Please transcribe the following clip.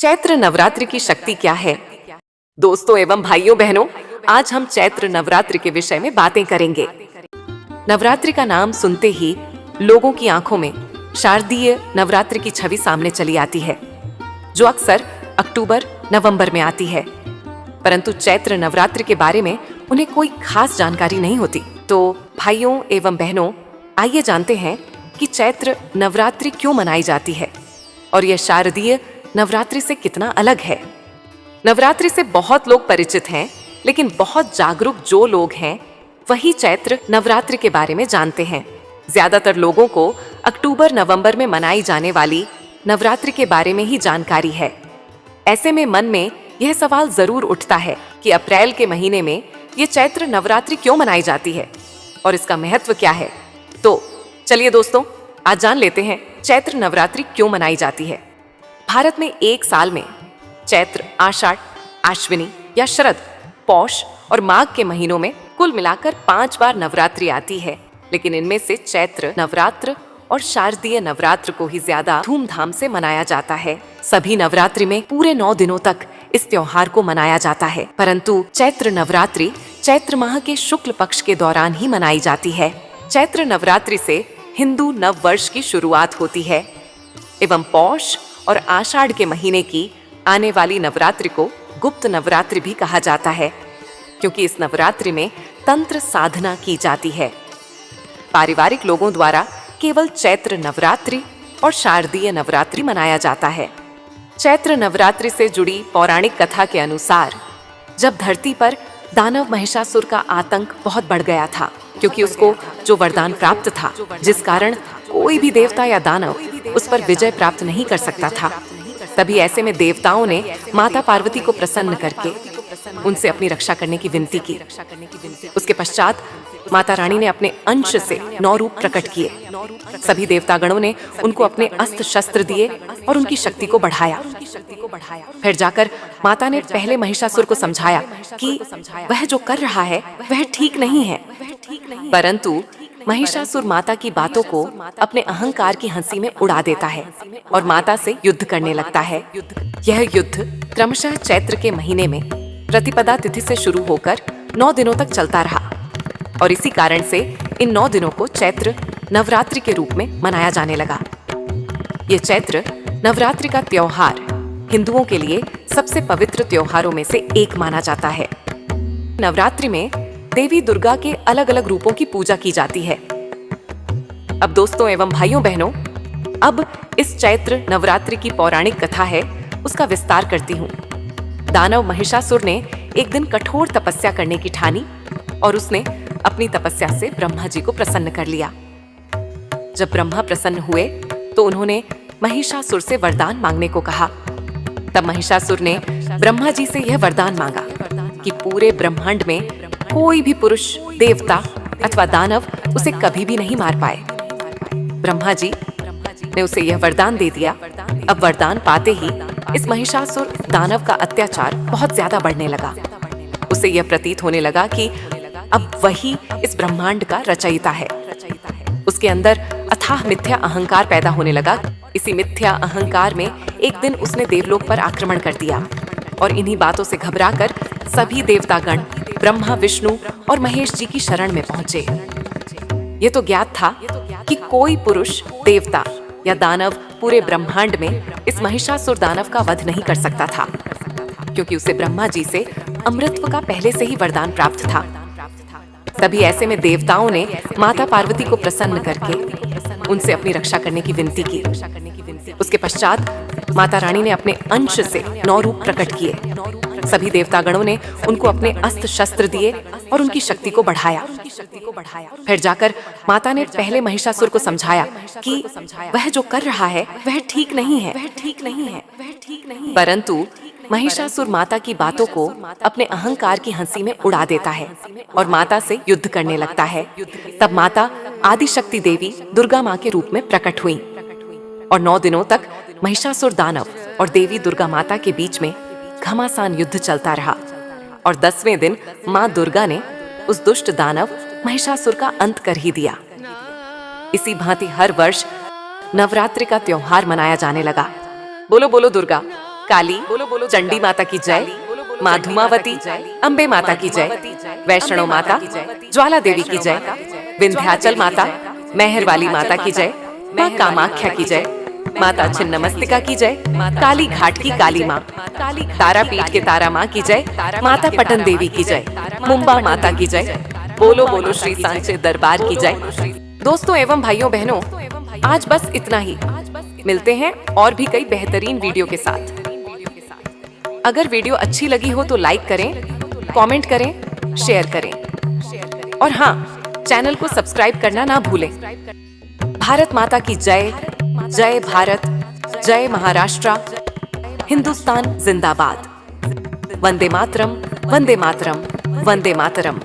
चैत्र नवरात्रि की शक्ति क्या है? दोस्तों एवं भाइयों बहनों, आज हम चैत्र नवरात्रि के विषय में बातें करेंगे। नवरात्रि का नाम सुनते ही लोगों की आंखों में शारदीय नवरात्रि की छवि सामने चली आती है, जो अक्सर अक्टूबर नवंबर में आती है। परंतु चैत्र नवरात्रि के बारे में उन्हें कोई खास जानकारी नहीं होती। तो भाइयों एवं बहनों, आइए जानते हैं कि चैत्र नवरात्रि क्यों मनाई जाती है और यह शारदीय नवरात्रि से कितना अलग है। नवरात्रि से बहुत लोग परिचित हैं, लेकिन बहुत जागरूक जो लोग हैं वही चैत्र नवरात्रि के बारे में जानते हैं। ज्यादातर लोगों को अक्टूबर नवंबर में मनाई जाने वाली नवरात्रि के बारे में ही जानकारी है। ऐसे में मन में यह सवाल जरूर उठता है कि अप्रैल के महीने में ये चैत्र नवरात्रि क्यों मनाई जाती है और इसका महत्व क्या है। तो चलिए दोस्तों, आज जान लेते हैं चैत्र नवरात्रि क्यों मनाई जाती है। भारत में एक साल में चैत्र, आषाढ़, आश्विनी या शरद, पौष और माघ के महीनों में कुल मिलाकर 5 बार नवरात्रि आती है, लेकिन इनमें से चैत्र नवरात्र और शारदीय नवरात्र को ही ज्यादा धूमधाम से मनाया जाता है। सभी नवरात्रि में पूरे 9 दिनों तक इस त्योहार को मनाया जाता है, परंतु चैत्र नवरात्रि चैत्र माह के शुक्ल पक्ष के दौरान ही मनाई जाती है। चैत्र नवरात्रि से हिंदू नव वर्ष की शुरुआत होती है एवं पौष और आषाढ़ के महीने की आने वाली नवरात्रि को गुप्त नवरात्रि भी कहा जाता है, क्योंकि इस नवरात्रि में तंत्र साधना की जाती है। पारिवारिक लोगों द्वारा केवल चैत्र नवरात्रि और शारदीय नवरात्रि मनाया जाता है। चैत्र नवरात्रि से जुड़ी पौराणिक कथा के अनुसार जब धरती पर दानव महिषासुर का आतंक बहुत बढ़ गया था, क्योंकि उसको जो वरदान प्राप्त था, जिस कारण कोई भी देवता या दानव उस पर विजय प्राप्त नहीं कर सकता था, तभी ऐसे में देवताओं ने माता पार्वती को प्रसन्न करके उनसे अपनी रक्षा करने की विनती की। उसके पश्चात माता रानी ने अपने अंश से 9 रूप प्रकट किए। सभी देवतागणों ने उनको अपने अस्त्र शस्त्र दिए और उनकी शक्ति को बढ़ाया। फिर जाकर माता ने पहले महिषासुर को समझाया कि वह जो कर रहा है वह ठीक नहीं है, परंतु महिषासुर माता की बातों को अपने अहंकार की हंसी में उड़ा देता है और माता से युद्ध करने लगता है। यह युद्ध क्रमशः चैत्र के महीने में प्रतिपदा तिथि से शुरू होकर 9 दिनों तक चलता रहा और इसी कारण से इन 9 दिनों को चैत्र नवरात्रि के रूप में मनाया जाने लगा। ये चैत्र नवरात्रि का त्योहार हिंदुओं के लिए सबसे पवित्र त्योहारों में से एक माना जाता है। नवरात्रि में देवी दुर्गा के अलग अलग रूपों की पूजा की जाती है। अब दोस्तों एवं भाइयों बहनों, अब इस चैत्र नवरात्रि की पौराणिक कथा है, उसका विस्तार करती हूँ। दानव महिषासुर ने एक दिन कठोर तपस्या करने की ठानी और उसने अपनी तपस्या से ब्रह्मा जी को प्रसन्न कर लिया। जब ब्रह्मा प्रसन्न हुए तो उन्होंने महिषासुर से वरदान मांगने को कहा। तब महिषासुर ने ब्रह्मा जी से यह वरदान मांगा कि पूरे ब्रह्मांड में कोई भी पुरुष, देवता अथवा दानव उसे कभी भी नहीं मार पाए। ब्रह्मा जी ने उसे यह वरदान दे दिया। अब वरदान पाते ही इस महिषासुर दानव का अत्याचार बहुत ज्यादा बढ़ने लगा। उसे यह प्रतीत होने लगा कि अब वही इस ब्रह्मांड का रचयिता है। उसके अंदर अथाह मिथ्या अहंकार पैदा होने लगा। इसी मिथ्या अहंकार में एक दिन उसने देवलोक पर आक्रमण कर दिया और इन्हीं बातों से घबराकर सभी देवतागण ब्रह्मा, विष्णु और महेश जी की शरण में पहुंचे। ये तो ज्ञात था कि कोई पुरुष, देवता या दानव पूरे ब्रह्मांड में इस महिषासुर दानव का वध नहीं कर सकता था, क्योंकि उसे ब्रह्मा जी से अमृतत्व का पहले से ही वरदान प्राप्त था। तभी ऐसे में देवताओं ने माता पार्वती को प्रसन्न करके उनसे अपनी रक्षा करने की विनती की। उसके पश्चात माता रानी ने अपने अंश से 9 रूप प्रकट किए। सभी देवतागणों ने उनको अपने अस्त्र शस्त्र दिए और उनकी शक्ति को बढ़ाया। फिर जाकर माता ने पहले महिषासुर को समझाया कि वह जो कर रहा है वह ठीक नहीं है, परंतु महिषासुर माता की बातों को अपने अहंकार की हंसी में उड़ा देता है और माता से युद्ध करने लगता है। तब माता आदिशक्ति देवी दुर्गा माँ के रूप में प्रकट हुई और 9 दिनों तक महिषासुर दानव और देवी दुर्गा माता के बीच में घमासान युद्ध चलता रहा और 10वें दिन माँ दुर्गा ने उस दुष्ट दानव महिषासुर का अंत कर ही दिया। इसी भांति हर वर्ष नवरात्रि का त्योहार मनाया जाने लगा। बोलो बोलो दुर्गा, काली, चंडी माता की जय, माँ धूमावती, अम्बे माता की जय, वैष्णो माता, ज्वाला देवी की जय, विंध्याचल माता, मेहर वाली माता की जय, माँ कामाख्या की जय, माता छिन्नमस्तिका की जय, काली घाट की काली माँ, तारापीठ के तारा माँ की जय, माता पटन देवी की जय, मुंबा माता की जय, बोलो बोलो श्री सांचे दरबार की जय। दोस्तों एवं भाइयों बहनों, आज बस इतना ही। मिलते हैं और भी कई बेहतरीन वीडियो के साथ। अगर वीडियो अच्छी लगी हो तो लाइक करें, कमेंट करें, शेयर करें और हाँ, चैनल को सब्सक्राइब करना ना भूलें। भारत माता की जय, जय भारत, जय महाराष्ट्र, हिंदुस्तान जिंदाबाद। वंदे मातरम, वंदे मातरम, वंदे मातरम।